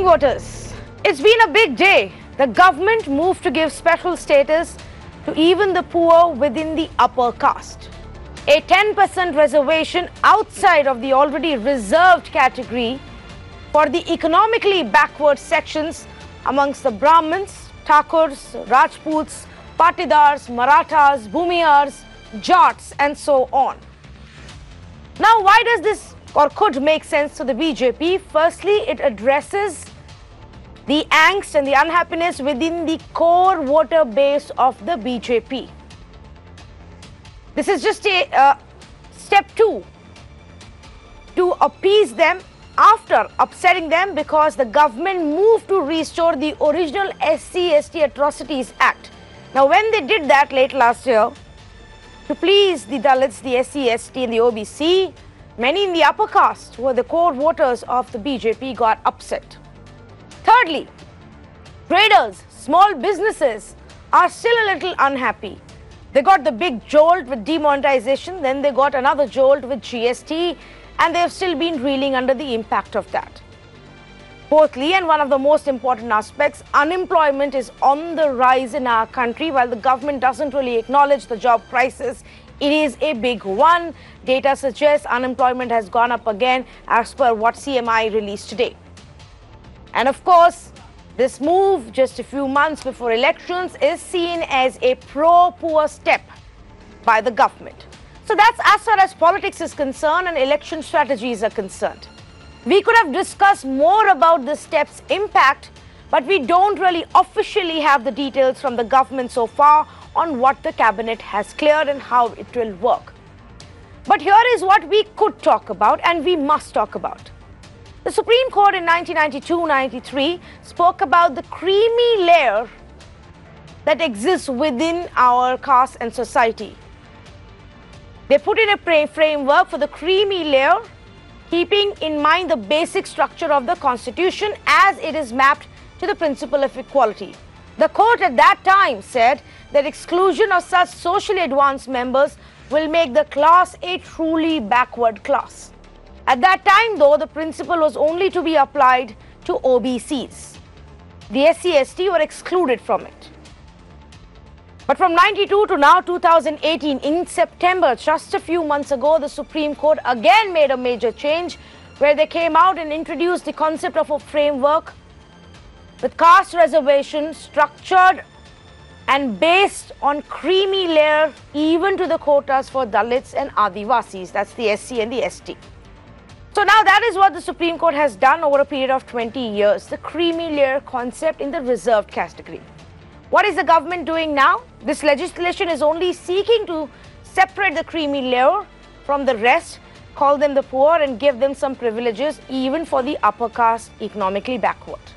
voters, it's been a big day. The government moved to give special status to even the poor within the upper caste. A 10% reservation outside of the already reserved category for the economically backward sections amongst the Brahmins, Thakurs, Rajputs, Patidars, Marathas, Bhumihars, Jats and so on. Now, why does this or could make sense to the BJP? Firstly, it addresses the angst and the unhappiness within the core voter base of the BJP. This is just a step 2 to appease them after upsetting them, because the government moved to restore the original SC/ST Atrocities Act. Now, when they did that late last year, to please the Dalits, the SC/ST and the OBC, many in the upper caste, who were the core voters of the BJP, got upset. Thirdly, traders, small businesses are still a little unhappy. They got the big jolt with demonetization, then they got another jolt with GST, and they have still been reeling under the impact of that. Fourthly, and one of the most important aspects, unemployment is on the rise in our country. While the government doesn't really acknowledge the job crisis, it is a big one. Data suggests unemployment has gone up again as per what CMI released today. And of course, this move just a few months before elections is seen as a pro-poor step by the government. So that's as far as politics is concerned and election strategies are concerned. We could have discussed more about this step's impact, but we don't really officially have the details from the government so far on what the cabinet has cleared and how it will work. But here is what we could talk about and we must talk about. The Supreme Court in 1992-93 spoke about the creamy layer that exists within our caste and society. They put in a framework for the creamy layer, keeping in mind the basic structure of the Constitution as it is mapped to the principle of equality. The court at that time said that exclusion of such socially advanced members will make the class a truly backward class. At that time, though, the principle was only to be applied to OBCs. The SC/ST were excluded from it. But from 92 to now 2018, in September, just a few months ago, the Supreme Court again made a major change where they came out and introduced the concept of a framework with caste reservation structured and based on creamy layer even to the quotas for Dalits and Adivasis. That's the SC and the ST. So now that is what the Supreme Court has done over a period of 20 years, the creamy layer concept in the reserved category. What is the government doing now? This legislation is only seeking to separate the creamy layer from the rest, call them the poor and give them some privileges even for the upper caste economically backward.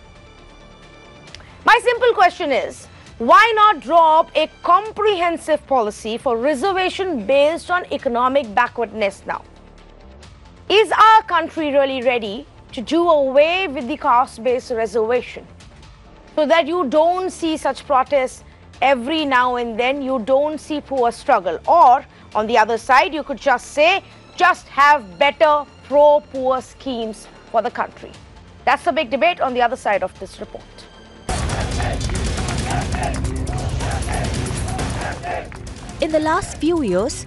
My simple question is, why not draw up a comprehensive policy for reservation based on economic backwardness now? Is our country really ready to do away with the caste-based reservation so that you don't see such protests every now and then, you don't see poor struggle? Or on the other side, you could just say, just have better pro-poor schemes for the country. That's the big debate on the other side of this report. In the last few years,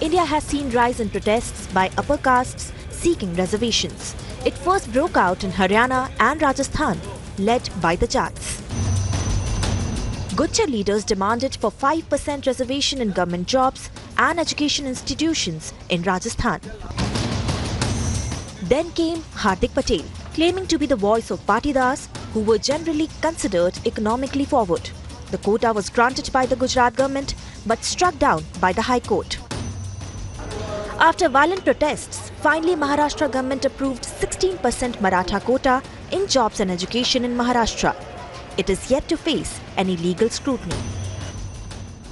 India has seen rise in protests by upper castes seeking reservations. It first broke out in Haryana and Rajasthan, led by the Jats. Gujjar leaders demanded for 5% reservation in government jobs and education institutions in Rajasthan. Then came Hardik Patel, claiming to be the voice of Patidars, who were generally considered economically forward. The quota was granted by the Gujarat government but struck down by the High Court. After violent protests, finally Maharashtra government approved 16% Maratha quota in jobs and education in Maharashtra. It is yet to face any legal scrutiny.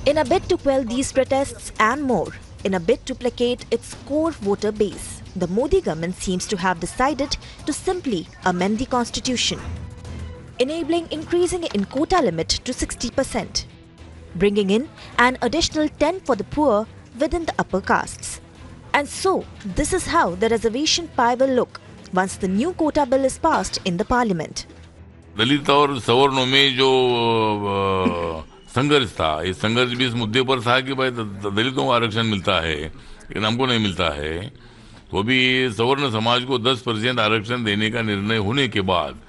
In a bid to quell these protests and more, in a bid to placate its core voter base, the Modi government seems to have decided to simply amend the constitution, enabling increasing in quota limit to 60%, bringing in an additional 10 for the poor within the upper castes. And so, this is how the reservation pie will look once the new quota bill is passed in the parliament. दलित और सवर्णों में जो संघर्ष था, इस संघर्ष भी इस मुद्दे पर था कि भाई दलितों को आरक्षण मिलता है लेकिन हमको नहीं मिलता है। तो भी सवर्ण समाज को 10% आरक्षण देने का निर्णय होने के बाद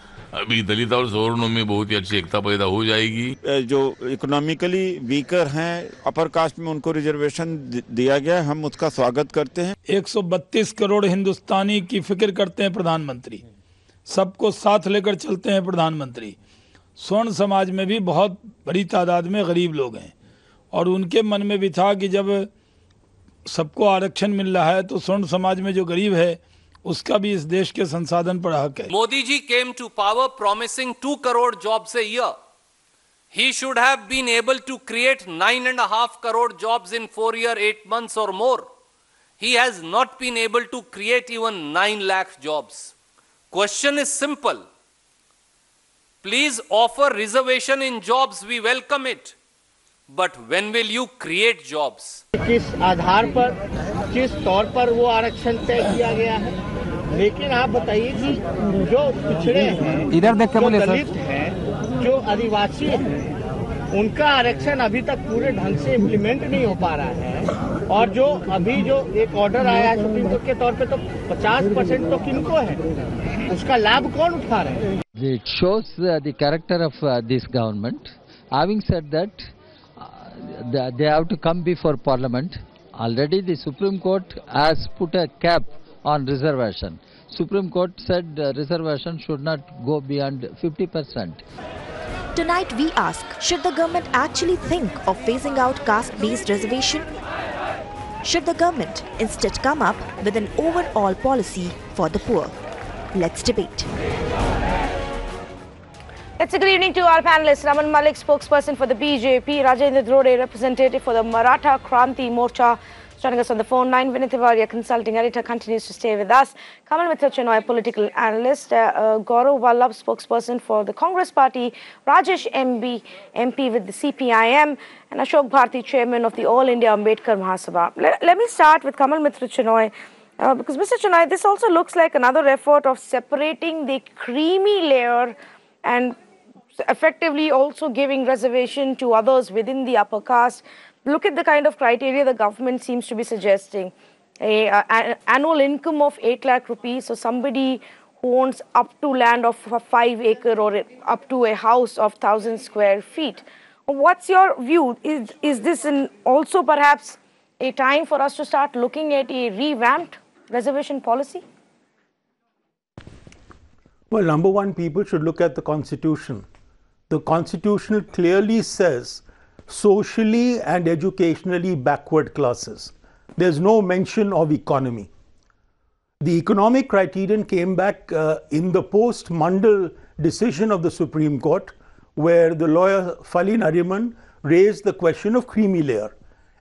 अभी दलित और सवर्णों में बहुत ही अच्छी एकता पैदा हो जाएगी। जो इकोनॉमिकली वीकर हैं, अपर कास्ट में उनको रिजर्वेशन दिया गया, हम उसका स्वागत करते हैं। 132 करोड़ हिंदुस्तानी की फिक्र करते हैं प्रधानमंत्री, सबको साथ लेकर चलते हैं प्रधानमंत्री। स्वर्ण समाज में भी बहुत बड़ी तादाद में गरीब लोग हैं और उनके मन में भी था कि जब सबको आरक्षण मिल रहा है तो स्वर्ण समाज में जो गरीब है उसका भी इस देश के संसाधन पर हक है। Modi ji came to power promising 2 crore jobs a year. He should have been able to create 9.5 crore jobs in 4 years, 8 months or more. He has not been able to create even 9 lakh jobs. Question is simple. Please offer reservation in jobs, we welcome it. But when will you create jobs? किस आधार पर, किस तौर पर वो आरक्षण तय किया गया है? लेकिन आप बताइए कि जो पिछड़े हैं, इधर देख के बोलिए, जो दलित हैं, जो आदिवासी हैं, उनका आरक्षण अभी तक पूरे ढंग से इम्प्लीमेंट नहीं हो पा रहा है। और जो अभी जो एक ऑर्डर आया है सुप्रीम कोर्ट के तौर पे, तो 50% तो किनको है, उसका लाभ कौन उठा रहे हैं? It shows the character of this government. Having said that, they have to come before Parliament. Already the Supreme Court has put a cap on reservation. Supreme Court said reservation should not go beyond 50%. Tonight we ask, should the government actually think of phasing out caste-based reservation? Should the government instead come up with an overall policy for the poor? Let's debate. It's a good evening to our panelists. Raman Malik, spokesperson for the BJP, Rajendra Drode, representative for the Maratha Kranti Morcha, joining us on the phone line. Vinit Tiwari, consulting editor, continues to stay with us. Kamal Mitra Chenoy, political analyst. Gaurav Vallabh, spokesperson for the Congress Party. Rajesh MP with the CPIM. And Ashok Bharti, chairman of the All India Ambedkar Mahasabha. Let me start with Kamal Mitra Chenoy. Because Mr. Chenoy, this also looks like another effort of separating the creamy layer and effectively also giving reservation to others within the upper caste. Look at the kind of criteria the government seems to be suggesting. An annual income of 8 lakh rupees, so somebody who owns up to land of 5 acre or up to a house of 1,000 square feet. What's your view? Is this also perhaps a time for us to start looking at a revamped reservation policy? Well, number one, people should look at the Constitution. The Constitution clearly says socially and educationally backward classes. There's no mention of economy. The economic criterion came back in the post-Mandal decision of the Supreme Court, where the lawyer Fali Nariman raised the question of creamy layer.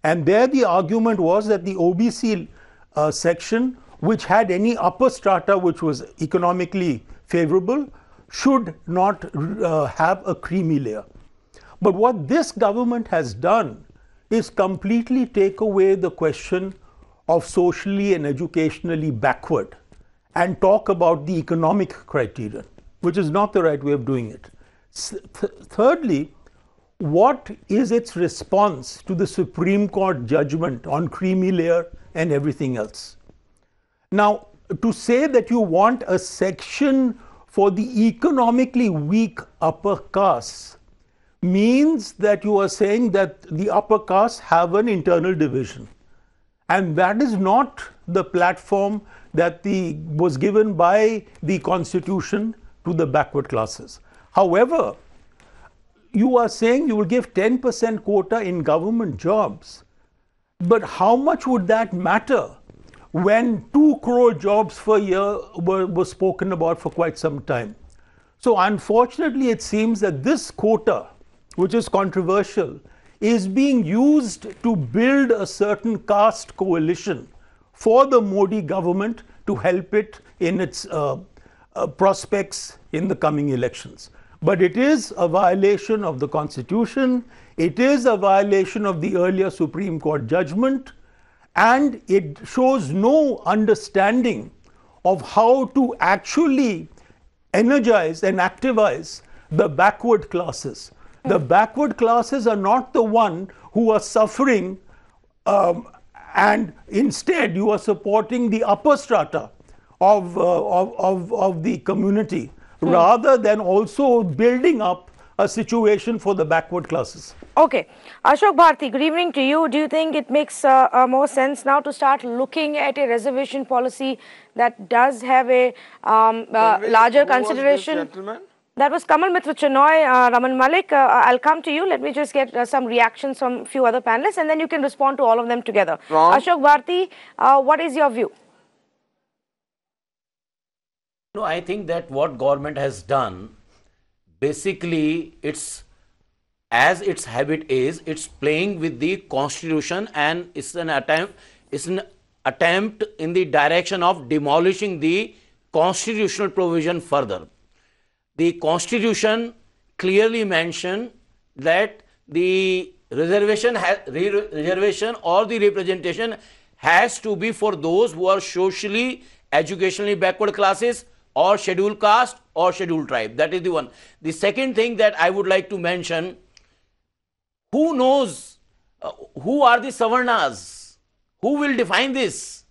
And there the argument was that the OBC section, which had any upper strata which was economically favorable, should not have a creamy layer. But what this government has done is completely take away the question of socially and educationally backward and talk about the economic criterion, which is not the right way of doing it. Thirdly, what is its response to the Supreme Court judgment on creamy layer and everything else? Now, to say that you want a section for the economically weak upper castes means that you are saying that the upper castes have an internal division. And that is not the platform that was given by the Constitution to the backward classes. However, you are saying you will give 10% quota in government jobs. But how much would that matter when 2 crore jobs per year were spoken about for quite some time? So unfortunately, it seems that this quota, which is controversial, is being used to build a certain caste coalition for the Modi government to help it in its prospects in the coming elections. But it is a violation of the Constitution, it is a violation of the earlier Supreme Court judgment, and it shows no understanding of how to actually energize and activize the backward classes. The backward classes are not the one who are suffering, and instead you are supporting the upper strata of the community, rather than also building up a situation for the backward classes. Okay. Ashok Bharti, good evening to you. Do you think it makes more sense now to start looking at a reservation policy that does have a larger consideration? That was Kamal Mitra Chenoy, Raman Malik. I'll come to you. Let me just get some reactions from a few other panelists, and then you can respond to all of them together. Ashok Bharti, what is your view? No, I think that what government has done, basically, as its habit is, it's playing with the constitution, and it's an attempt in the direction of demolishing the constitutional provision further. The constitution clearly mentioned that the reservation or the representation has to be for those who are socially, educationally backward classes, or scheduled caste or scheduled tribe. That is the one. The second thing that I would like to mention, who knows who are the Savarnas? Who will define this?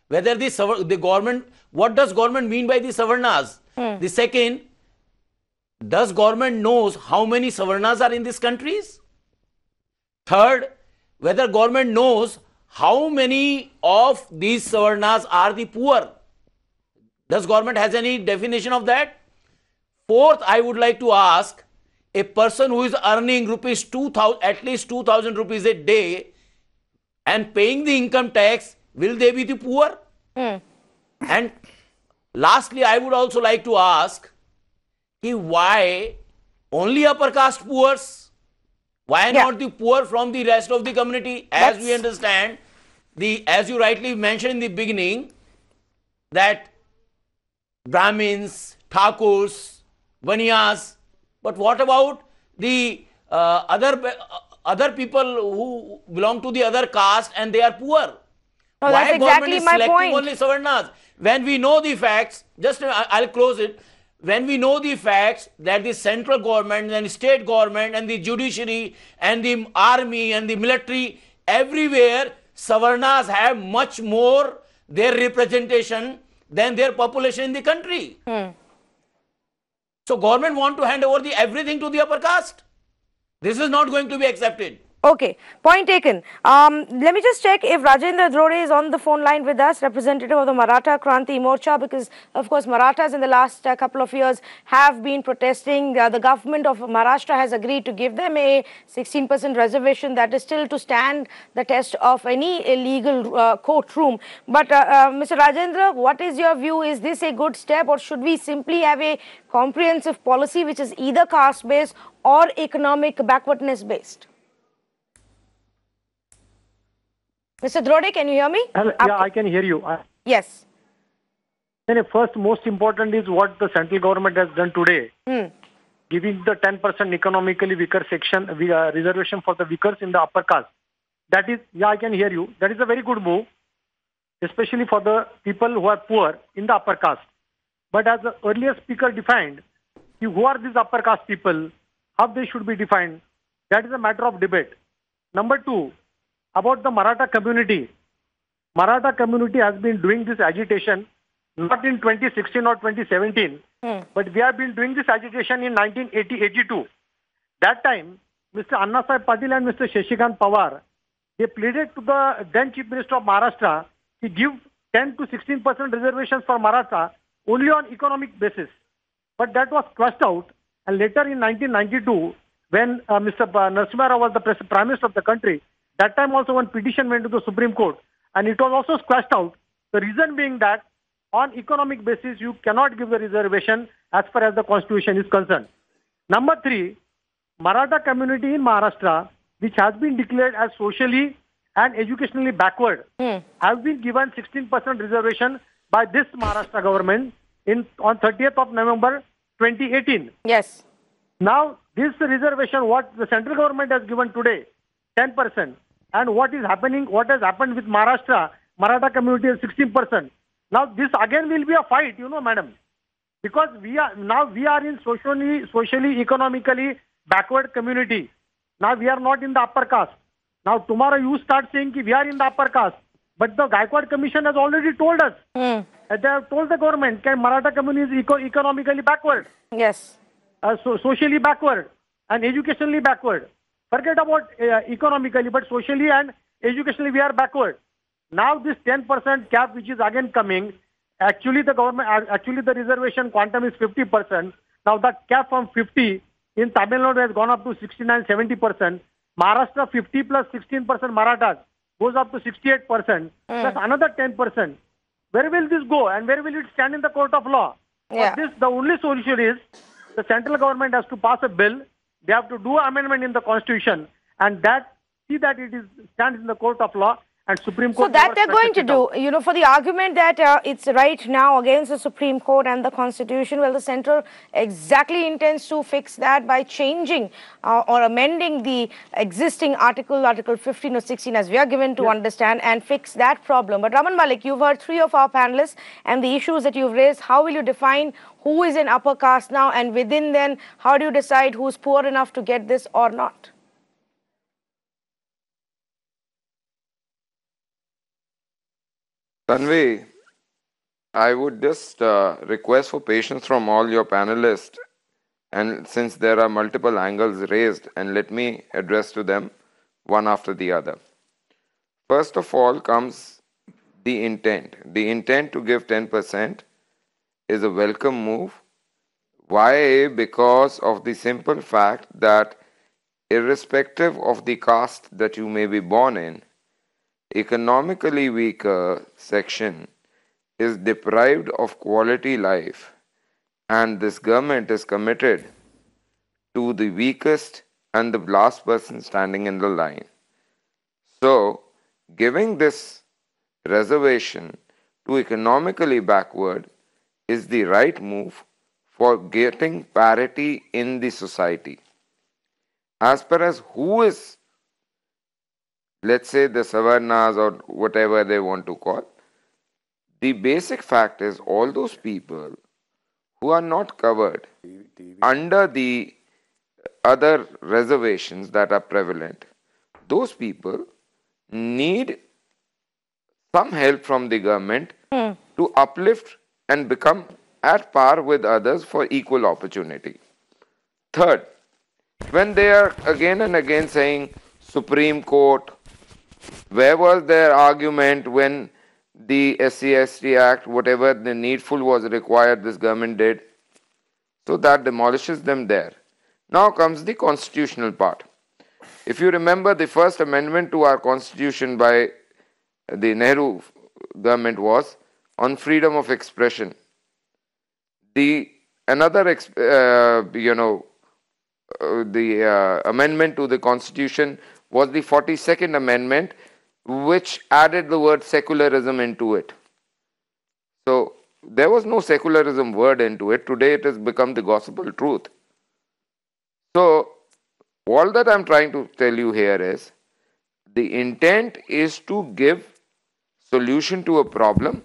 Whether the government, what does government mean by the Savarnas? The second, does government knows how many Savarnas are in these countries? Third, whether government knows how many of these Savarnas are the poor? Does government has any definition of that? Fourth, I would like to ask, a person who is earning rupees 2,000, at least 2,000 rupees a day and paying the income tax, will they be the poor? And lastly, I would also like to ask, why only upper caste poor? Why not the poor from the rest of the community? As we understand, as you rightly mentioned in the beginning, that Brahmins, Thakurs, Baniyas, but what about the other people who belong to the other caste and they are poor? Oh, why that's exactly government is my selecting point. only Savarnas? When we know the facts, I'll close it. When we know the facts that the central government and the state government and the judiciary and the army and the military, everywhere, Savarnas have much more their representation than their population in the country. So government want to hand over everything to the upper caste. This is not going to be accepted. Okay, point taken. Let me just check if Rajendra Drode is on the phone line with us, representative of the Maratha Kranti Morcha, because of course Marathas in the last couple of years have been protesting. The government of Maharashtra has agreed to give them a 16% reservation. That is still to stand the test of any illegal courtroom. But Mr. Rajendra, what is your view? Is this a good step, or should we simply have a comprehensive policy which is either caste based or economic backwardness based? Mr. Drode, can you hear me? Yeah, I can hear you. Yes. Then first, most important is what the central government has done today, giving the 10% economically weaker section reservation for the weakers in the upper caste. That is, yeah, I can hear you. That is a very good move, especially for the people who are poor in the upper caste. But as the earlier speaker defined, who are these upper caste people, how they should be defined, that is a matter of debate. Number two, about the Maratha community. Maratha community has been doing this agitation not in 2016 or 2017, but we have been doing this agitation in 1980-82. That time, Mr. Annasaheb Patil and Mr. Shashikant Pawar, they pleaded to the then Chief Minister of Maharashtra to give 10 to 16% reservations for Maratha only on economic basis. But that was crushed out, and later in 1992, when Mr. Narasimha Rao was the Prime Minister of the country, that time also one petition went to the Supreme Court, and it was also squashed out. The reason being that on economic basis, you cannot give the reservation as far as the constitution is concerned. Number three, Maratha community in Maharashtra, which has been declared as socially and educationally backward, have been given 16% reservation by this Maharashtra government on 30th of November 2018. Yes. Now, this reservation, what the central government has given today, 10%. And what has happened with Maharashtra, Maratha community is 16%. Now this again will be a fight, madam. because we are in socially, economically backward community. Now we are not in the upper caste. Now tomorrow you start saying we are in the upper caste, but the Gaikwad Commission has already told us. They have told the government that Maratha community is economically backward. Yes. Socially backward and educationally backward. Forget about economically, but socially and educationally we are backward. Now this 10% cap which is again coming, actually the reservation quantum is 50%. Now that cap from 50 in Tamil Nadu has gone up to 69-70%. Maharashtra 50 plus 16% Marathas goes up to 68%. Plus another 10%. Where will this go and where will it stand in the court of law? Yeah. For this, the only solution is the central government has to pass a bill. They have to do amendment in the constitution and see that it stands in the court of law. And Supreme Court. So that they're going to do, you know, for the argument that it's right now against the Supreme Court and the Constitution, well, the central exactly intends to fix that by changing or amending the existing Article 15 or 16 as we are given to understand and fix that problem. But Raman Malik, you've heard three of our panelists and the issues that you've raised. How will you define who is in upper caste now, and within then, how do you decide who's poor enough to get this or not? Tanvi, I would just request for patience from all your panelists, and since there are multiple angles raised, and let me address to them one after the other. First of all comes the intent. The intent to give 10% is a welcome move. Why? Because of the simple fact that irrespective of the caste that you may be born in, economically weaker section is deprived of quality life, and this government is committed to the weakest and the last person standing in the line. So, giving this reservation to economically backward is the right move for getting parity in the society. As far as who is, let's say, the Savarnas or whatever they want to call, the basic fact is all those people who are not covered under the other reservations that are prevalent, those people need some help from the government to uplift and become at par with others for equal opportunity. Third, when they are again and again saying Supreme Court, where was their argument when the SC/ST Act, whatever the needful was required, this government did? So that demolishes them there. Now comes the constitutional part. If you remember, the first amendment to our constitution by the Nehru government was on freedom of expression. Another amendment to the constitution was the 42nd amendment, which added the word secularism into it. So there was no secularism word into it. Today it has become the gospel truth. So all that I'm trying to tell you here is the intent is to give solution to a problem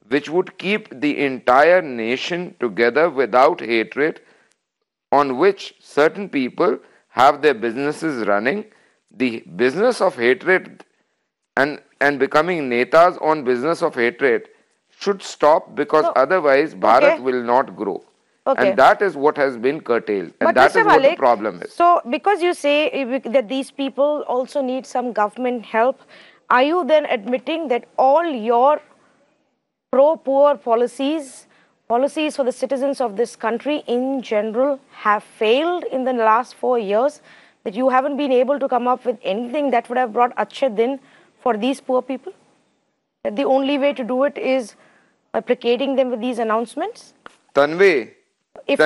which would keep the entire nation together without hatred, on which certain people have their businesses running. The business of hatred and becoming netas on business of hatred should stop, because otherwise Bharat will not grow. And that is what has been curtailed. And that is what the problem is. So because you say that these people also need some government help, are you then admitting that all your pro-poor policies for the citizens of this country in general have failed in the last 4 years? That you haven't been able to come up with anything that would have brought Achhe Din for these poor people? That the only way to do it is by placating them with these announcements? Tanvi, if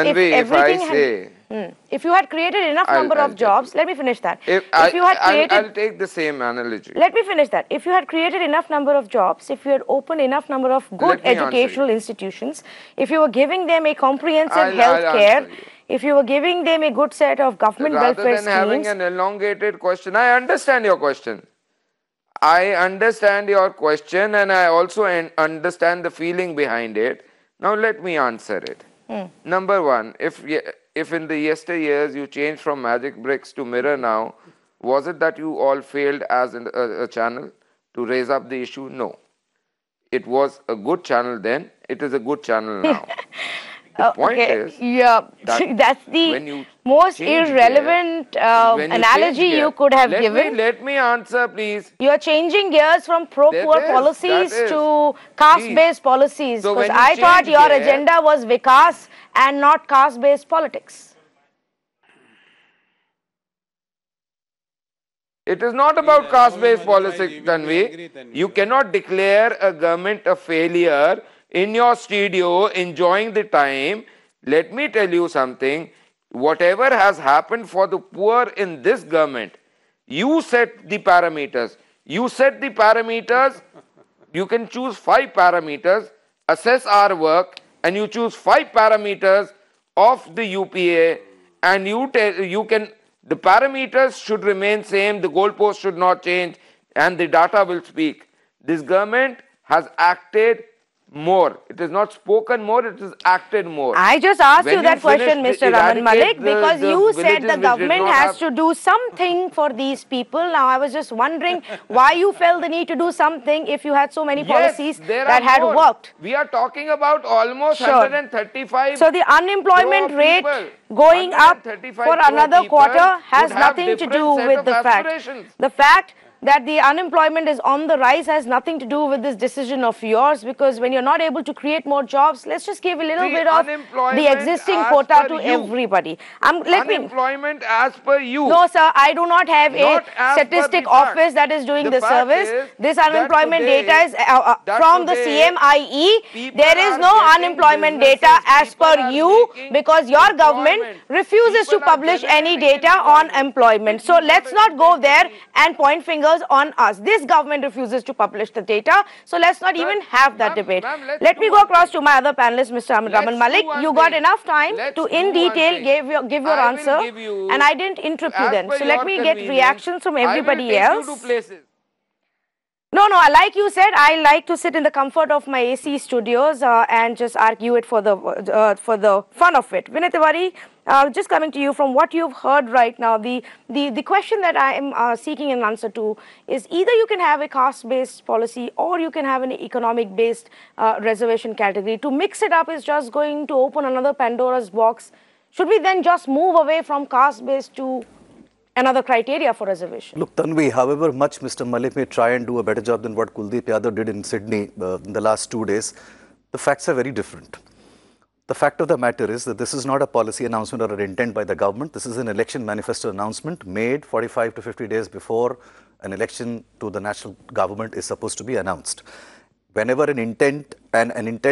you had created enough number of jobs, let me finish that. I'll take the same analogy. Let me finish that. If you had created enough number of jobs, if you had opened enough number of good educational institutions, if you were giving them a comprehensive health care, if you were giving them a good set of government welfare schemes. Rather than having an elongated question, I understand your question. I understand your question, and I also understand the feeling behind it. Now let me answer it. Number one, if in the yesteryears you changed from magic bricks to mirror now, was it that you all failed as a channel to raise up the issue? No. It was a good channel then, it is a good channel now. The point is, that's the most irrelevant analogy you could have given. Let me answer, please. You are changing gears from pro-poor policies to caste-based policies. Because I thought your agenda was Vikas and not caste-based politics. It is not about caste-based policy, Tanvi. You cannot declare a government a failure in your studio, enjoying the time. Let me tell you something. Whatever has happened for the poor in this government, you set the parameters. You set the parameters. You can choose 5 parameters, assess our work, and you choose 5 parameters of the UPA, and the parameters should remain same, the goalpost should not change, and the data will speak. This government has acted more. It is not spoken more, it is acted more. I just asked you that question, Mr. Raman Malik, because you said the government has to do something for these people. Now, I was just wondering why you felt the need to do something if you had so many policies that had worked. We are talking about almost 135. So, the unemployment rate going up for another quarter has nothing to do with the fact. The fact that the unemployment is on the rise has nothing to do with this decision of yours, because when you're not able to create more jobs, let's just give a little bit of the existing quota to everybody. Unemployment as per you. No, sir, I do not have a statistic office that is doing the service. This unemployment data is from the CMIE. There is no unemployment data as per you, because your government refuses to publish any data on employment. So let's not go there and point fingers on us. This government refuses to publish the data, so let's not even have that debate. Let me go across to my other panelist, Mr. Raman Malik. You got enough time to in detail give your answer, and I didn't interrupt you then. So let me get reactions from everybody else. No, like you said, I like to sit in the comfort of my AC studios and just argue it for the fun of it. Vinay Tiwari, just coming to you from what you've heard right now, the question that I am seeking an answer to is either you can have a caste-based policy or you can have an economic-based reservation category. To mix it up is just going to open another Pandora's box. Should we then just move away from caste-based to another criteria for reservation? Look, Tanvi, however much Mr. Malik may try and do a better job than what Kuldeep Yadav did in Sydney in the last 2 days, the facts are very different. The fact of the matter is that this is not a policy announcement or an intent by the government. This is an election manifesto announcement made 45 to 50 days before an election to the national government is supposed to be announced. Whenever an intent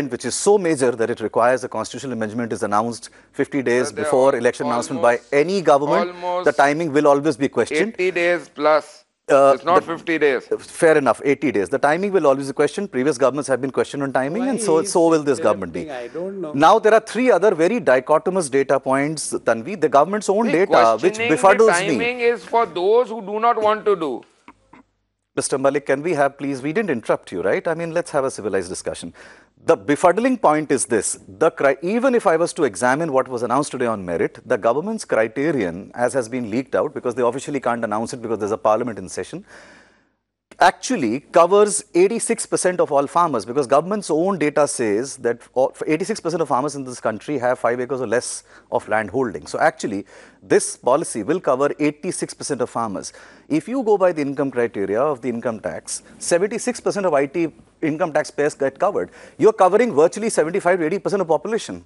which is so major that it requires a constitutional amendment is announced 50 days before election announcement by any government, the timing will always be questioned. 80 days plus. It's not 50 days. Fair enough, 80 days. The timing will always be questioned. Previous governments have been questioned on timing, and so will this government be. I don't know. Now, there are 3 other very dichotomous data points, Tanvi. The government's own data, which befuddles me. Timing is for those who do not want to do. Mr. Malik, can we have, please, we didn't interrupt you, right? I mean, let's have a civilized discussion. The befuddling point is this, even if I was to examine what was announced today on merit, the government's criterion, as has been leaked out, because they officially can't announce it because there's a parliament in session, actually covers 86% of all farmers, because government's own data says that 86% of farmers in this country have 5 acres or less of land holding. So actually, this policy will cover 86% of farmers. If you go by the income criteria of the income tax, 76% of IT income taxpayers get covered. You're covering virtually 75 to 80% of population.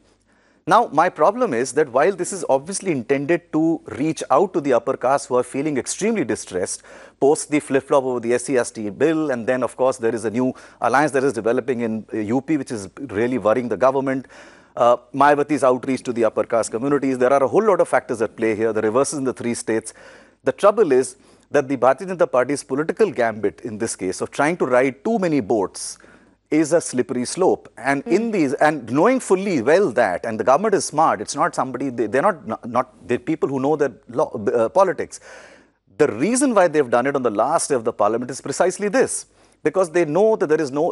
Now, my problem is that while this is obviously intended to reach out to the upper caste who are feeling extremely distressed post the flip-flop over the SC/ST bill, and then of course there is a new alliance that is developing in UP which is really worrying the government, Mayawati's outreach to the upper caste communities, there are a whole lot of factors at play here, the reverses in the 3 states. The trouble is that the Bharatiya Janata Party's political gambit in this case of trying to ride too many boats is a slippery slope, and in these, and knowing fully well that, and the government is smart, it's not somebody, they're they're people who know their politics. The reason why they've done it on the last day of the parliament is precisely this. because they know that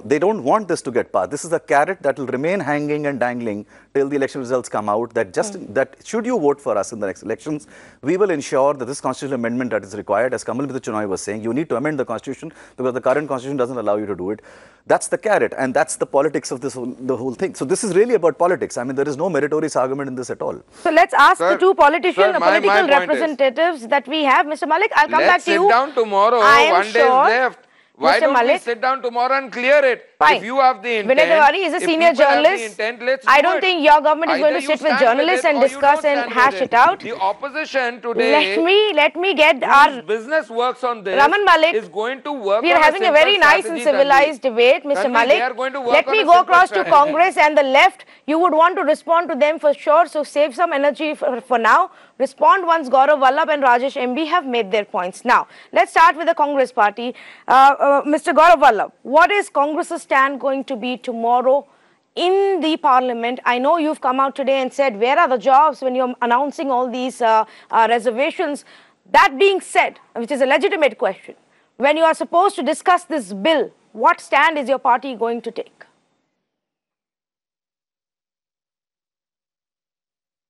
they don't want this to get passed. This is a carrot that will remain hanging and dangling till the election results come out, that should you vote for us in the next elections, we will ensure that this constitutional amendment that is required, as Kamal Chunai was saying, you need to amend the constitution because the current constitution doesn't allow you to do it. That's the carrot, and that's the politics of the whole thing. So this is really about politics. I mean, there is no meritorious argument in this at all. So let's ask the two politicians, the political representatives that we have. Mr. Malik, I'll come back to you. Let's sit down tomorrow. One day is left. Why don't we sit down tomorrow and clear it? Fine. If you have the intent, Vinay Tiwari is a senior journalist. I don't think your government is going to sit with journalists and discuss and hash it out. The opposition today, let me get our business works on this. Raman Malik is going to work. We are having a very nice and civilized debate, Mr. Malik. Let me go across to Congress and the left. You would want to respond to them for sure. So save some energy for now. Respond once Gaurav Vallabh and Rajesh MB have made their points. Now, let's start with the Congress party. Mr. Gaurav Vallabh, what is Congress's stand going to be tomorrow in the parliament? I know you've come out today and said, where are the jobs when you're announcing all these reservations? That being said, which is a legitimate question, when you are supposed to discuss this bill, what stand is your party going to take?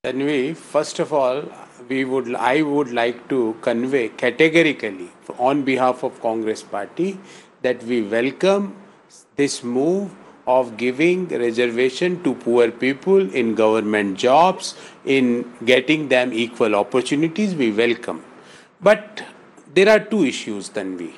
Tanvi, first of all, I would like to convey categorically on behalf of Congress party that we welcome this move of giving reservation to poor people in government jobs, in getting them equal opportunities. We welcome. But there are two issues, Tanvi.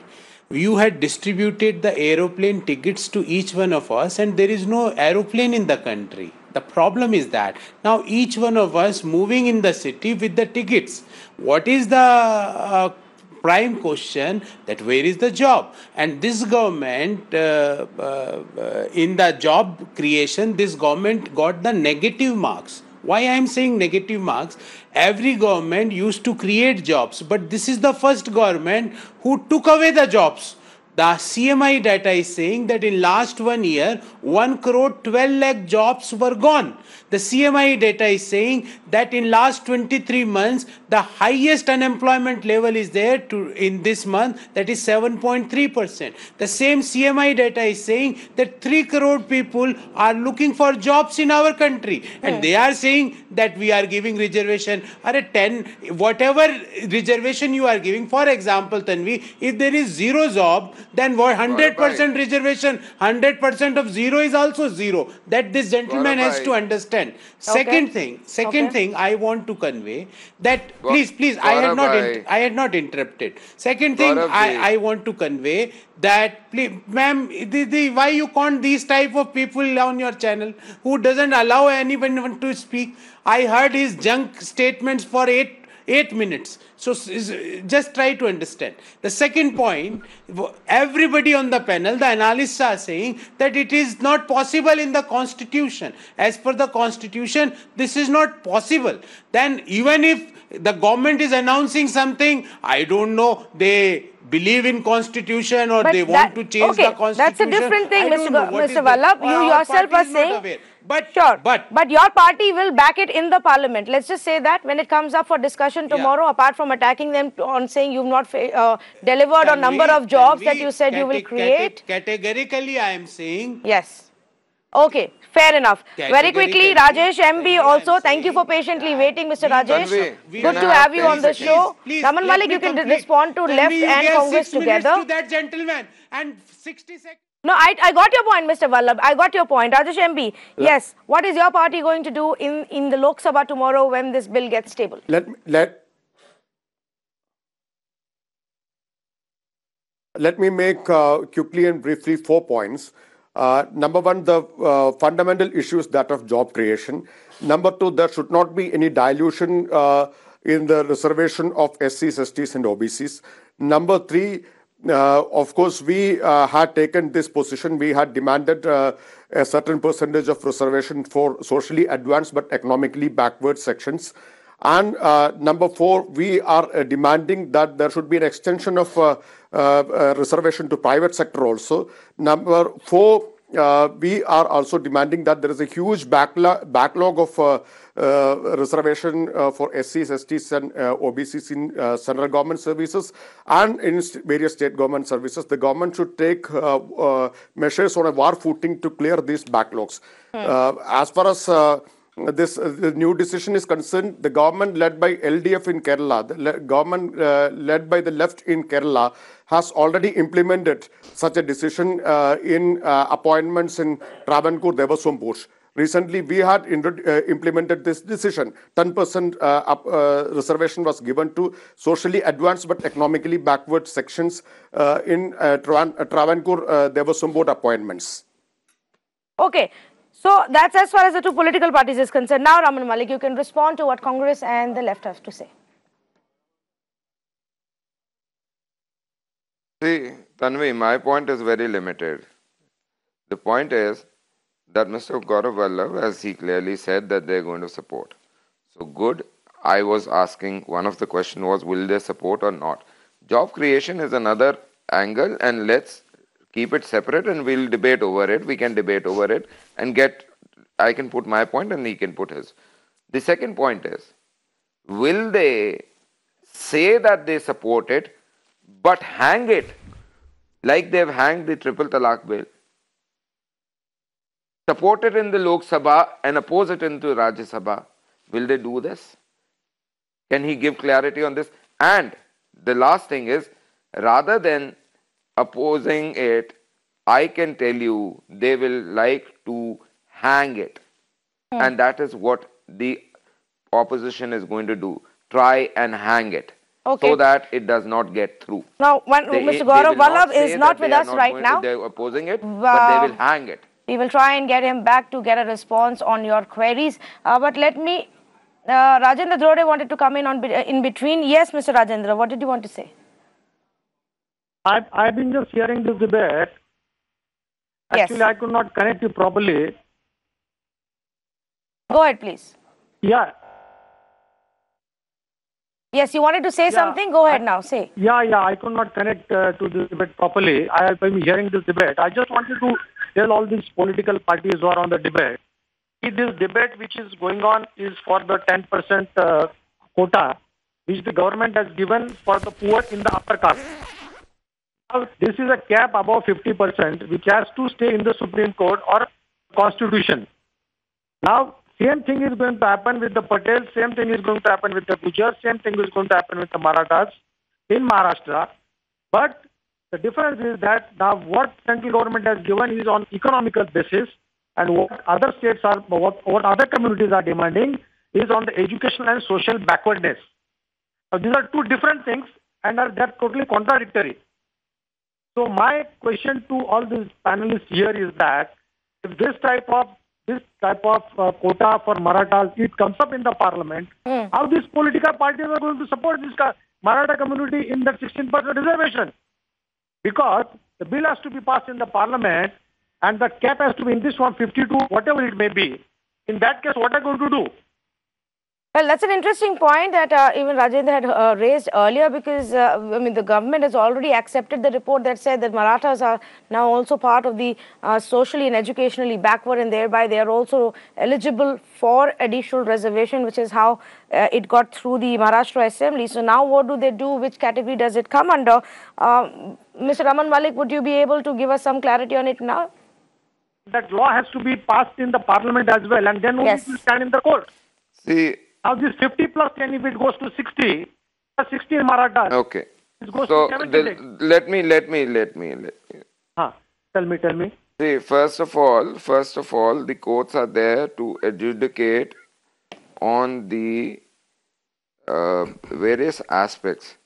You had distributed the aeroplane tickets to each one of us, and there is no aeroplane in the country. The problem is that now each one of us moving in the city with the tickets. What is the prime question? That where is the job? And this government, in the job creation, this government got the negative marks. Why I am saying negative marks? Every government used to create jobs, but this is the first government who took away the jobs. The CMI data is saying that in last 1 year, 1 crore 12 lakh jobs were gone. The CMI data is saying that in last 23 months, the highest unemployment level is there in this month, that is 7.3%. The same CMI data is saying that 3 crore people are looking for jobs in our country. And they are saying that we are giving reservation, whatever reservation you are giving. For example, Tanvi, if there is zero job, then what 100% reservation, 100% of zero is also zero. That this gentleman has to understand. Second thing I want to convey that please, I had not interrupted. Second thing I want to convey that, ma'am, why you can't these type of people on your channel who doesn't allow anyone to speak? I heard his junk statements for 8 minutes. So just try to understand. The second point, everybody on the panel, the analysts are saying that it is not possible in the constitution. As per the constitution, this is not possible. Then even if the government is announcing something, I don't know, they believe in constitution or they want to change the constitution. That's a different thing, Mr. Vallabh. You yourself are saying. But your party will back it in the parliament. Let's just say that when it comes up for discussion tomorrow, apart from attacking them on saying you've not delivered a number of jobs that you said you will create. Categorically, I am saying. Yes. Okay, fair enough. Very quickly, Rajesh MB also, thank you for patiently waiting, Mr. Rajesh. Good to have you on the show. Raman Malik, you can respond to left and Congress together. To that gentleman and 60 seconds. No, I got your point, Mr. Vallabh. I got your point. Rajesh MB, yes. What is your party going to do in the Lok Sabha tomorrow when this bill gets tabled? Let me make quickly and briefly 4 points. Number one, the fundamental issue is that of job creation. Number two, there should not be any dilution in the reservation of SCs, STs and OBCs. Number three, of course, we had taken this position. We had demanded a certain percentage of reservation for socially advanced but economically backward sections. And number four, we are demanding that there should be an extension of reservation to private sector also. Number four, we are also demanding that there is a huge backlog of reservation for SCs, STs, and OBCs in central government services and in various state government services. The government should take measures on a war footing to clear these backlogs. As far as the new decision is concerned, the government led by LDF in Kerala, the government led by the left in Kerala has already implemented such a decision in appointments in Travancore, Devaswam. Recently, we had implemented this decision. 10% reservation was given to socially advanced but economically backward sections in Travancore, Devaswam appointments. Okay. So that's as far as the two political parties is concerned. Now, Raman Malik, you can respond to what Congress and the left have to say. See, Tanvi, my point is very limited. The point is that Mr. Gaurav Vallabh, as he clearly said, that they're going to support. So good. I was asking, one of the question was, will they support or not? Job creation is another angle, and let's keep it separate and we'll debate over it. We can debate over it and I can put my point and he can put his. The second point is, will they say that they support it but hang it like they've hanged the triple talaq bill? Support it in the Lok Sabha and oppose it into Rajya Sabha. Will they do this? Can he give clarity on this? And the last thing is, rather than opposing it, I can tell you they will like to hang it. And that is what the opposition is going to do. Try and hang it. So that it does not get through. Now, Mr. Gaurav Vallabh is not with us right now. They're opposing it, but they will hang it. We will try and get him back to get a response on your queries. But let me, Rajendra Drode wanted to come in between. Yes, Mr. Rajendra, what did you want to say? I've been just hearing this debate. Actually, I could not connect you properly. Go ahead, please. Yeah. Yes, you wanted to say something? Go ahead now, say. Yeah, I could not connect to this debate properly. I have been hearing this debate. I just wanted to tell all these political parties who are on the debate. This debate which is going on is for the 10% quota which the government has given for the poor in the upper caste. Now, this is a cap above 50% which has to stay in the Supreme Court or Constitution. Now, same thing is going to happen with the Patels, same thing is going to happen with the Gujars, same thing is going to happen with the Marathas in Maharashtra. But the difference is that now what central government has given is on economical basis, and what other states are, what other communities are demanding is on the educational and social backwardness. Now, these are two different things and they're totally contradictory. So my question to all these panelists here is that if this type of quota for Marathas, it comes up in the parliament, how these political parties are going to support this Maratha community in that 16% reservation? Because the bill has to be passed in the parliament and the cap has to be increased from 50 to whatever it may be. In that case, what are you going to do? Well, that's an interesting point that even Rajendra had raised earlier, because I mean, the government has already accepted the report that said that Marathas are now also part of the socially and educationally backward, and thereby they are also eligible for additional reservation, which is how it got through the Maharashtra Assembly. So now what do they do? Which category does it come under? Mr. Raman Malik, would you be able to give us some clarity on it now? That law has to be passed in the parliament as well, and then only it will stand in the court. See, now this 50 plus 10, if it goes to 60, 60 in Marathas. Okay. It goes so to 76. let me. Tell me. See, first of all, the courts are there to adjudicate on the various aspects.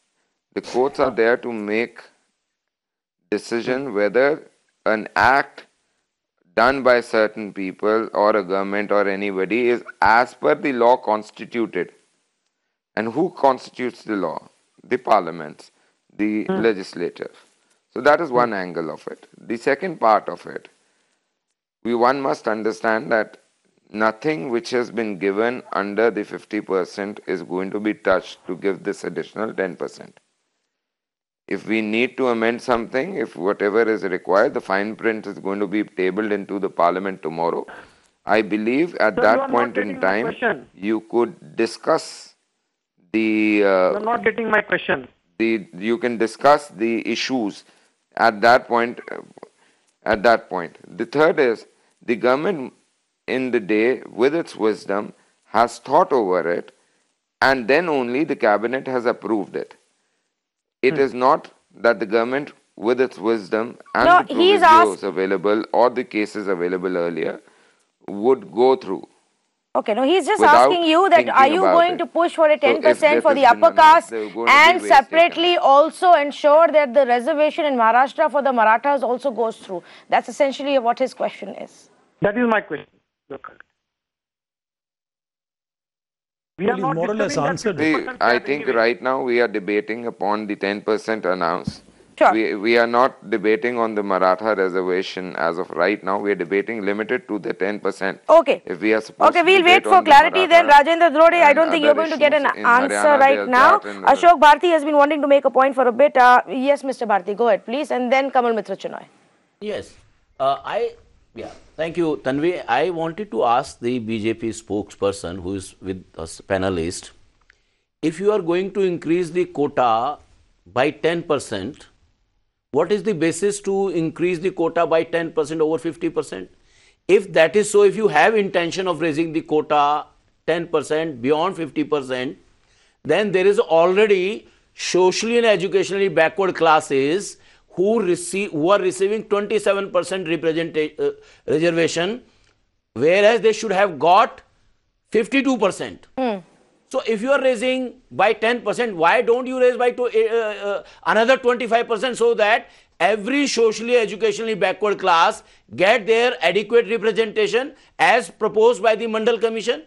The courts are there to make decision whether an act done by certain people or a government or anybody is as per the law constituted. And who constitutes the law? The parliaments, the legislators. So that is one angle of it. The second part of it, one must understand that nothing which has been given under the 50% is going to be touched to give this additional 10%. If we need to amend something, if whatever is required, the fine print is going to be tabled into the parliament tomorrow. I believe at Sir, you that are point not in getting my time, question. you could discuss the. You are not getting my question. You can discuss the issues at that point. The third is the government in the day, with its wisdom, has thought over it, and then only the cabinet has approved it. It is not that the government, with its wisdom and No, the he's provisos available or the cases available earlier, would go through. Okay, no, he's just without asking you that are thinking you about going it. to push for a So if 10% that for the has been upper announced, caste they're going to and be wasted separately also ensure that the reservation in Maharashtra for the Marathas also goes through? That's essentially what his question is. That is my question. We are not more or less answered See, it. I think right now we are debating upon the 10% announced. Sure. We are not debating on the Maratha reservation as of right now. We are debating limited to the 10%. Okay. If we are supposed Okay, to we'll wait debate for on the clarity then. Maratha Rajendra Drode, I and don't think you're other going to get an issues in answer Haryana, right there's now. that and Ashok Bharti has been wanting to make a point for a bit. Yes, Mr. Bharti, go ahead, please. And then Kamal Mitra Chinoy. Yes. Thank you, Tanvi. I wanted to ask the BJP spokesperson who is with us, panelist, if you are going to increase the quota by 10%, what is the basis to increase the quota by 10% over 50%? If that is so, if you have intention of raising the quota 10% beyond 50%, then there is already socially and educationally backward classes who are receiving 27% reservation, whereas they should have got 52%. So if you are raising by 10%, why don't you raise by another 25% so that every socially educationally backward class get their adequate representation as proposed by the Mandal Commission?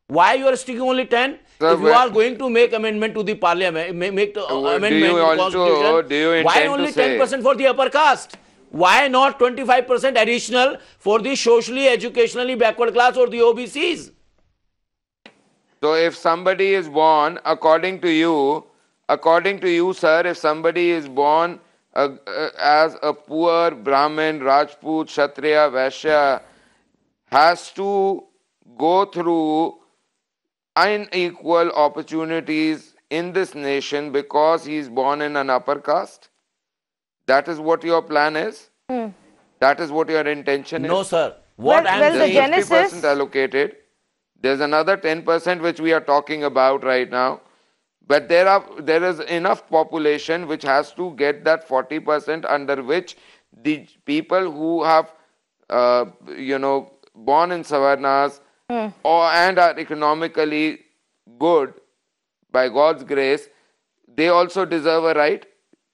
Why you are sticking only 10? Sir, if you are going to make amendment to the parliament, make the amendment to the constitution, why only 10% for the upper caste? Why not 25% additional for the socially educationally backward class or the OBCs? So if somebody is born, according to you, sir, if somebody is born as a poor Brahmin, Rajput, Kshatriya, Vaishya, has to go through unequal opportunities in this nation because he is born in an upper caste? That is what your plan is? That is what your intention is? No, sir. What the genesis 50% allocated. There's another 10% which we are talking about right now. But there is enough population which has to get that 40% under which the people who have, born in Savarnas and are economically good by God's grace, they also deserve a right.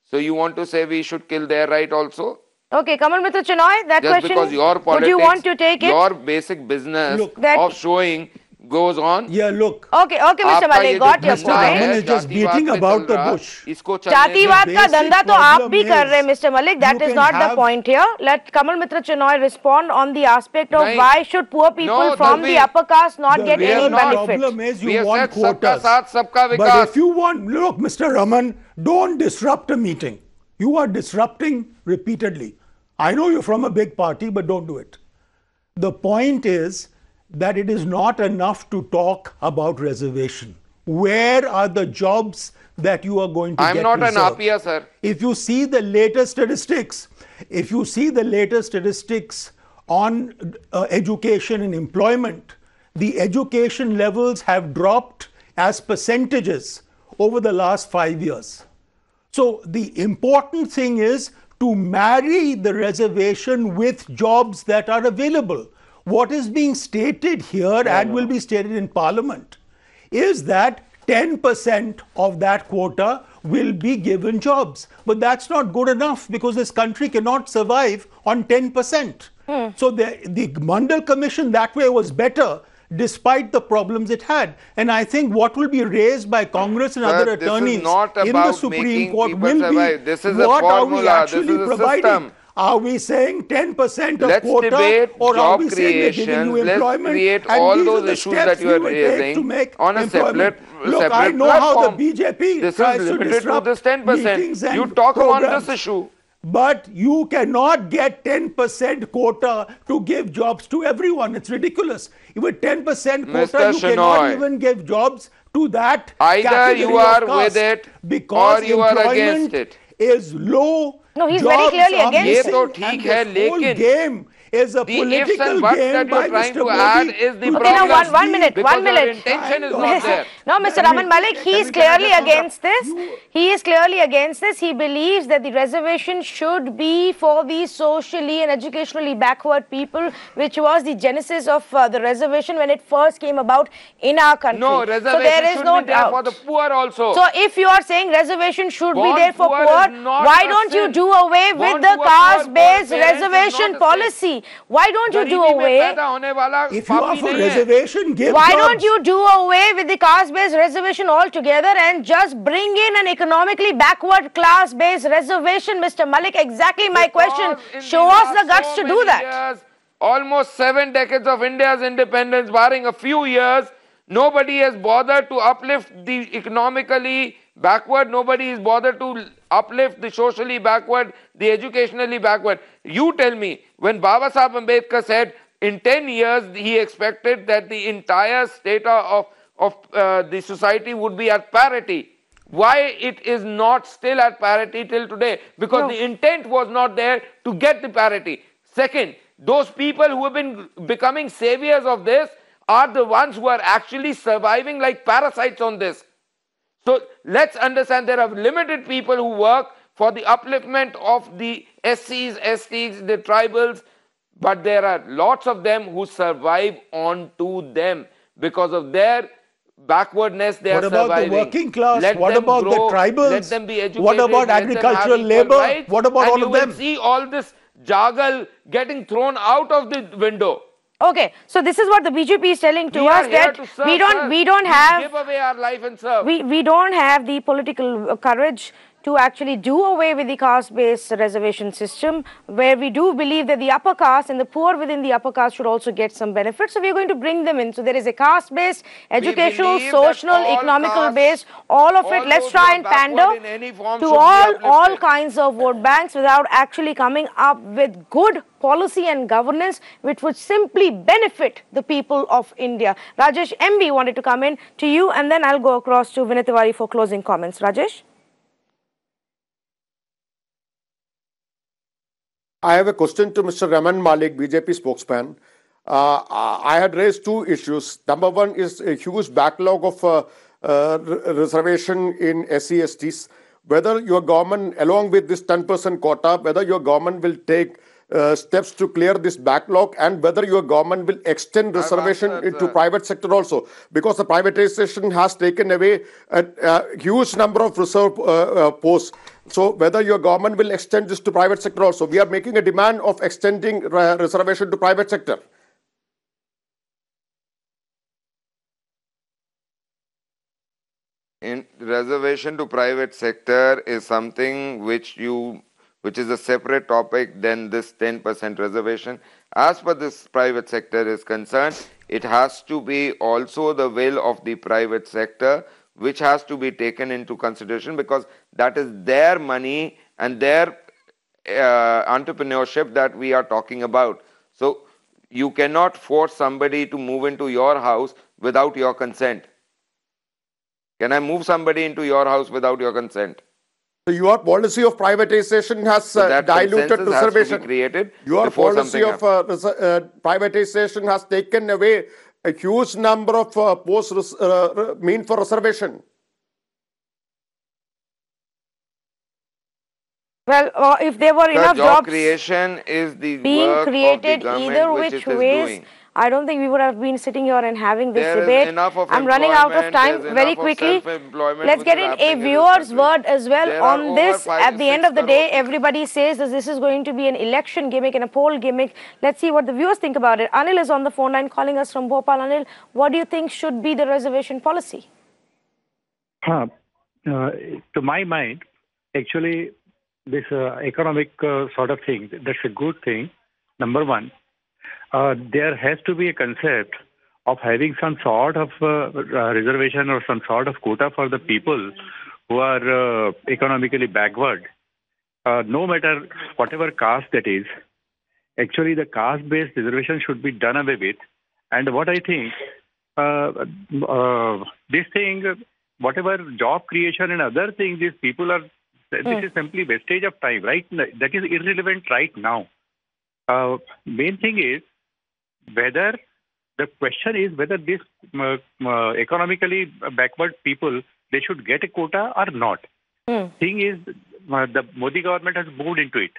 So you want to say we should kill their right also? Okay, Kamal Mitra Chinoy, that Just question, because your politics, would you want to take it? Your basic business of showing goes on. Yeah, look. Okay, Mr. Malik, got your point. Raman is just beating about the bush. जातिवाद का धंधा तो आप भी कर रहे हैं, Mr. Malik. That is not the point here. Let Kamal Mitra Chinoy respond on the aspect of why should poor people from the upper caste not get any benefit. The problem is you want quotas. But if you want, look, Mr. Raman, don't disrupt a meeting. You are disrupting repeatedly. I know you're from a big party, but don't do it. The point is that it is not enough to talk about reservation. Where are the jobs that you are going to get? I'm not an APIA, sir. If you see the latest statistics, on education and employment, the education levels have dropped as percentages over the last 5 years. So the important thing is to marry the reservation with jobs that are available. What is being stated here and will be stated in Parliament is that 10% of that quota will be given jobs. But that's not good enough because this country cannot survive on 10%. So the Mandal Commission that way was better despite the problems it had. And I think what will be raised by Congress and other attorneys in the Supreme Court will be what are we actually providing. Are we saying 10% of quota, or are we saying we're giving you employment? Create and all these those are the issues steps that you are we will take raising to make on a employment. separate I know platform. how the BJP this tries is to limited disrupt to this 10%. meetings and You talk programs. on this issue. but you cannot get 10% quota to give jobs to everyone. It's ridiculous. With 10% quota, Mr. you cannot Shenoy, even give jobs to that either category you are of caste, with it because or you are employment against it. is low. No, he's jobs very clearly are against missing, it. and this whole game is a the ifs political and buts game that by you're trying Mr. to add Modi. is the Okay, problem. now one minute, because one minute. your intention is not there. No, Mr. Raman Malik, he is clearly against this. He is clearly against this. He believes that the reservation should be for the socially and educationally backward people, which was the genesis of the reservation when it first came about in our country. No, reservation so there is should no be there doubt. for the poor also. So if you are saying reservation should be Born there for poor poor, is not why a don't you sin. do away with Born the to a caste-based poor parents is reservation not a policy? Why don't you do गरीबी में away? पैदा होने वाला If you are पापी for नहीं है. reservation, give Why jobs. don't you do away with the caste-based reservation altogether and just bring in an economically backward class-based reservation, Mr. Malik? Exactly my question. Show us the guts to do that. Years, almost 7 decades of India's independence, barring a few years, nobody has bothered to uplift the economically backward. Nobody is bothered to uplift the socially backward, the educationally backward. You tell me, when Baba Sahib Ambedkar said in 10 years he expected that the entire state of the society would be at parity. Why it is not still at parity till today? Because the intent was not there to get the parity. Second, those people who have been becoming saviors of this are the ones who are actually surviving like parasites on this. So let's understand there are limited people who work for the upliftment of the SCs, STs, the tribals, but there are lots of them who survive onto them because of their backwardness. They What are about surviving. the working class? Let What them about grow, the tribals? Let them be educated. What about let them agricultural have equal labor? rights, What about and all you of will them? see all this jargon getting thrown out of the window. Okay, so this is what the BJP is telling to We us, are here that to serve, we don't sir. have give away our life and serve. we don't have the political courage to actually do away with the caste-based reservation system, where we do believe that the upper caste and the poor within the upper caste should also get some benefits. So we are going to bring them in. So there is a caste-based, educational, believe that social, all economical castes, based, all of all it. Let's those try who are and backward pander in any form to should be all uplifted. kinds of vote banks without actually coming up with good policy and governance which would simply benefit the people of India. Rajesh MB wanted to come in to you, and then I'll go across to Vinay Tiwari for closing comments. Rajesh? I have a question to Mr. Raman Malik, BJP spokesman. I had raised two issues. Number one is a huge backlog of reservation in SC, STs. Whether your government, along with this 10% quota, whether your government will take steps to clear this backlog, and whether your government will extend reservation into private sector also, because the privatization has taken away a huge number of reserve posts. So whether your government will extend this to private sector also. We are making a demand of extending reservation to private sector. In reservation to private sector is something which is a separate topic than this 10% reservation. As per this private sector is concerned, it has to be also the will of the private sector, which has to be taken into consideration, because that is their money and their entrepreneurship that we are talking about. So you cannot force somebody to move into your house without your consent. Can I move somebody into your house without your consent? So your policy of privatization has diluted reservation. Your policy of privatization has taken away a huge number of posts meant for reservation. Well, if there were enough job jobs creation is the being work created of the either which which it is ways, doing. I don't think we would have been sitting here and having this There is debate. enough of I'm running out of employment, time there's very enough of quickly. self-employment Let's which get is in a happening in this viewer's country. word as well There are on over this. 5, At the end 6 of the day, everybody says that this is going to be an election gimmick and a poll gimmick. Let's see what the viewers think about it. Anil is on the phone line calling us from Bhopal. Anil, what do you think should be the reservation policy? To my mind, actually, this economic sort of thing, that's a good thing. Number one, there has to be a concept of having some sort of reservation or some sort of quota for the people who are economically backward. no matter whatever caste that is, actually the caste-based reservation should be done away with. And what I think, this thing, whatever job creation and other things, these people are, this is simply wastage of time, right? That is irrelevant right now. Main thing is whether, the question is whether this economically backward people, they should get a quota or not. Thing is, the Modi government has moved into it.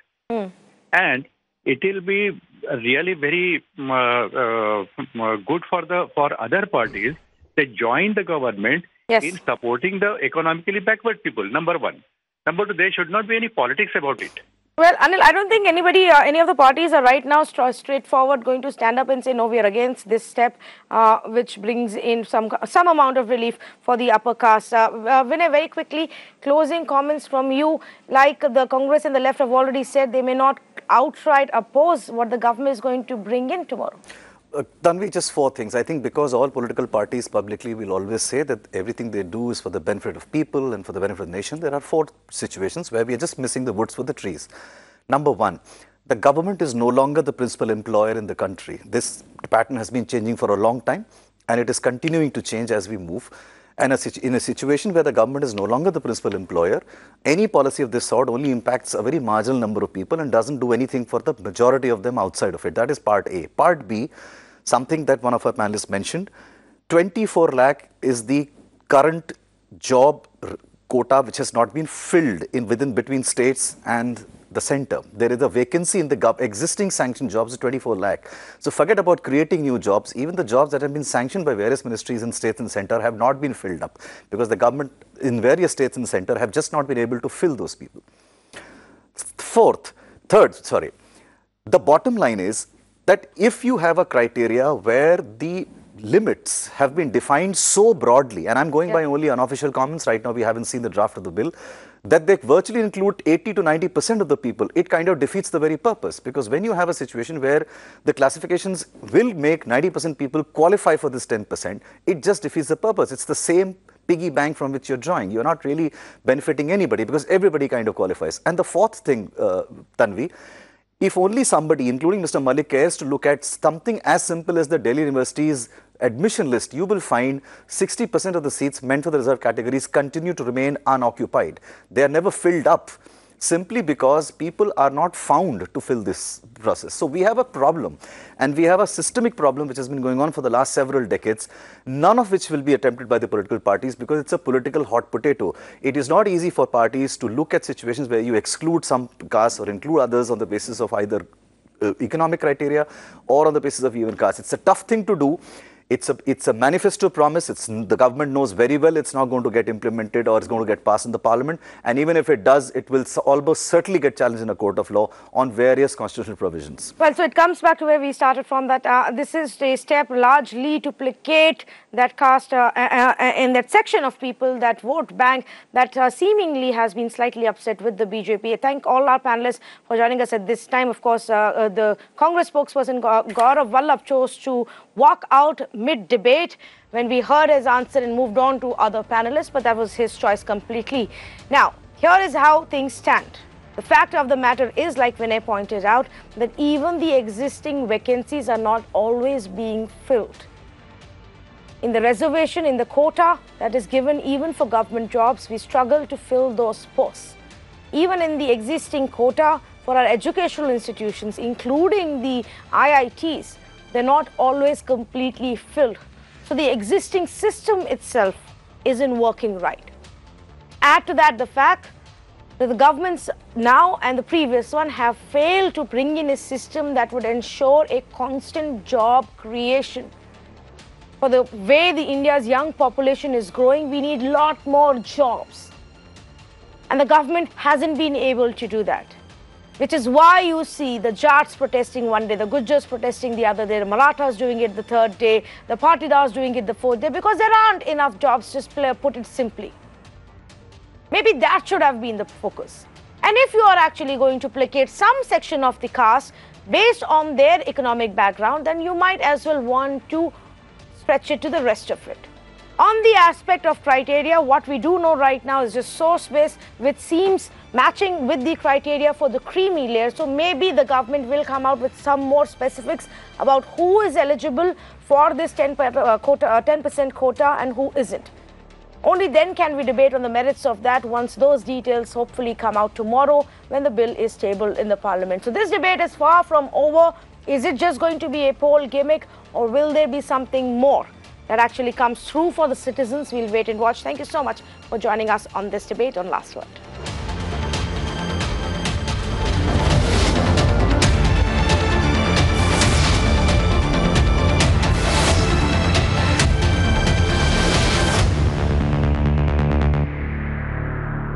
And it will be really very good for other parties that join the government in supporting the economically backward people, number one. Number two, there should not be any politics about it. Well, Anil, I don't think anybody, any of the parties are right now straightforward going to stand up and say, no, we are against this step, which brings in some amount of relief for the upper caste. Vinay, very quickly, closing comments from you. Like the Congress and the left have already said, they may not outright oppose what the government is going to bring in tomorrow. Tanvi, just four things. I think because all political parties publicly will always say that everything they do is for the benefit of people and for the benefit of the nation, there are four situations where we are just missing the woods for the trees. Number one, the government is no longer the principal employer in the country. This pattern has been changing for a long time and it is continuing to change as we move. And in a situation where the government is no longer the principal employer, any policy of this sort only impacts a very marginal number of people and doesn't do anything for the majority of them outside of it. That is part A. Part B, something that one of our panelists mentioned, 24 lakh is the current job quota which has not been filled between states and the center. There is a vacancy in the existing sanctioned jobs of 24 lakh. So forget about creating new jobs. Even the jobs that have been sanctioned by various ministries and states and center have not been filled up because the government in various states and center have just not been able to fill those people. Third, the bottom line is that if you have a criteria where the limits have been defined so broadly, and I'm going by only unofficial comments, right now we haven't seen the draft of the bill, that they virtually include 80 to 90% of the people, it kind of defeats the very purpose. Because when you have a situation where the classifications will make 90% people qualify for this 10%, it just defeats the purpose. It's the same piggy bank from which you're drawing. You're not really benefiting anybody because everybody kind of qualifies. And the fourth thing, Tanvi, if only somebody, including Mr. Malik, cares to look at something as simple as the Delhi University's admission list, you will find 60% of the seats meant for the reserved categories continue to remain unoccupied. They are never filled up simply because people are not found to fill this process. So we have a problem, and we have a systemic problem which has been going on for the last several decades, none of which will be attempted by the political parties because it's a political hot potato. It is not easy for parties to look at situations where you exclude some castes or include others on the basis of either economic criteria or on the basis of even caste. It's a tough thing to do. It's a manifesto promise. The government knows very well it's not going to get implemented or it's going to get passed in the parliament. And even if it does, it will almost certainly get challenged in a court of law on various constitutional provisions. Well, so it comes back to where we started from, that this is a step largely to placate that caste in that section of people, that vote bank that seemingly has been slightly upset with the BJP. I thank all our panelists for joining us at this time. Of course, the Congress spokesperson Gaurav Vallabh chose to walk out mid-debate when we heard his answer and moved on to other panelists, but that was his choice completely. Now, here is how things stand. The fact of the matter is, like Vinay pointed out, that even the existing vacancies are not always being filled. In the reservation, in the quota that is given even for government jobs, we struggle to fill those posts. Even in the existing quota for our educational institutions, including the IITs, they're not always completely filled. So the existing system itself isn't working right. Add to that the fact that the governments now and the previous one have failed to bring in a system that would ensure a constant job creation. For the way India's young population is growing, we need a lot more jobs. And the government hasn't been able to do that. Which is why you see the Jats protesting one day, the Gujars protesting the other day, the Marathas doing it the third day, the Patidars doing it the fourth day, because there aren't enough jobs, just put it simply. Maybe that should have been the focus. And if you are actually going to placate some section of the caste based on their economic background, then you might as well want to stretch it to the rest of it. On the aspect of criteria, what we do know right now is just source-based, which seems matching with the criteria for the creamy layer. So maybe the government will come out with some more specifics about who is eligible for this 10% quota and who isn't. Only then can we debate on the merits of that, once those details hopefully come out tomorrow when the bill is tabled in the parliament. So this debate is far from over. Is it just going to be a poll gimmick, or will there be something more that actually comes through for the citizens? We'll wait and watch. Thank you so much for joining us on this debate on Last Word.